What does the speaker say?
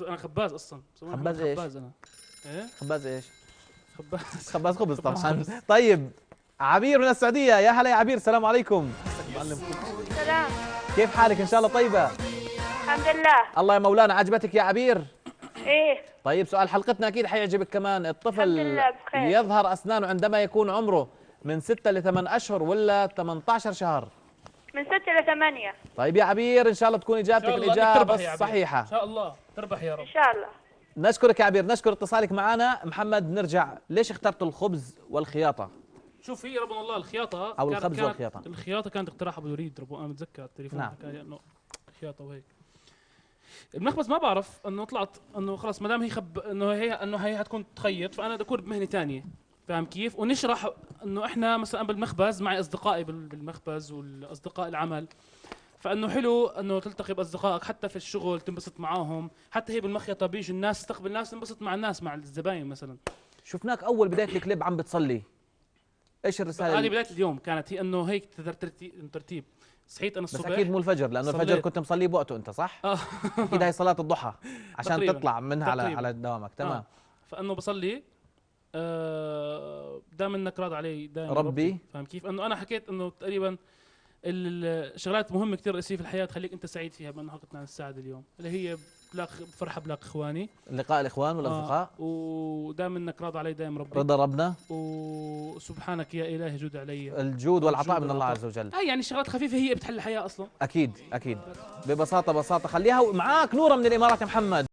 انا خباز اصلا. خباز ايش؟ خباز انا. ايه خباز ايش؟ خباز. خباز خبز خباز طبعا. خبز. طيب عبير من السعودية، يا هلا يا عبير، السلام عليكم. سلام. كيف حالك؟ ان شاء الله طيبة. الحمد لله. الله يا مولانا، عجبتك يا عبير؟ ايه. طيب سؤال حلقتنا اكيد حيعجبك كمان. الطفل الحمد لله بخير. يظهر اسنانه عندما يكون عمره من 6 ل 8 اشهر ولا 18 شهر؟ من 6 ل8. طيب يا عبير ان شاء الله تكون اجابتك الاجابة الصحيحة. ان شاء الله تربح يا رب. ان شاء الله. نشكرك يا عبير، نشكر اتصالك معنا. محمد نرجع، ليش اخترت الخبز والخياطة؟ شوف هي ربنا الله الخياطه أو الخبز والخياطة. الخياطه كانت اقتراح ابو يريد انا متذكر التليفون نعم. حكى لي انه خياطه وهيك. المخبز ما بعرف انه طلعت انه خلص ما دام هي انه هي حتكون تخيط، فانا بدي اكون بمهنه ثانيه. فاهم كيف؟ ونشرح انه احنا مثلا بالمخبز، معي اصدقائي بالمخبز والاصدقاء العمل، فانه حلو انه تلتقي باصدقائك حتى في الشغل تنبسط معاهم، حتى هي بالمخيطه بيجي الناس تستقبل الناس تنبسط مع الناس مع الزباين مثلا. شفناك اول بداية الكليب عم بتصلي، ايش الرسالة هذه بداية اليوم كانت هي انه هيك ترتيب. صحيت انا بس الصبح اكيد مو الفجر، لانه الفجر صليت. كنت مصليه بوقته انت صح؟ اه اكيد هاي صلاة الضحى عشان تقريباً. تطلع منها على تقريباً. على دوامك. تمام. فانه بصلي دام انك راضي علي دائما ربي. فاهم كيف؟ انه انا حكيت انه تقريبا الشغلات مهمه كثير رئيسيه في الحياه تخليك انت سعيد فيها، بانه حلقتنا عن السعاده اليوم اللي هي فرحه بلاق اخواني، لقاء الاخوان والاصدقاء. ودام انك راضي علي دائما ربي، رضا ربنا. وسبحانك يا الهي جود علي. الجود والعطاء من الله عز وجل. هاي يعني شغلات خفيفه هي بتحل الحياه اصلا. اكيد اكيد. ببساطة خليها معاك نورة من الامارات يا محمد.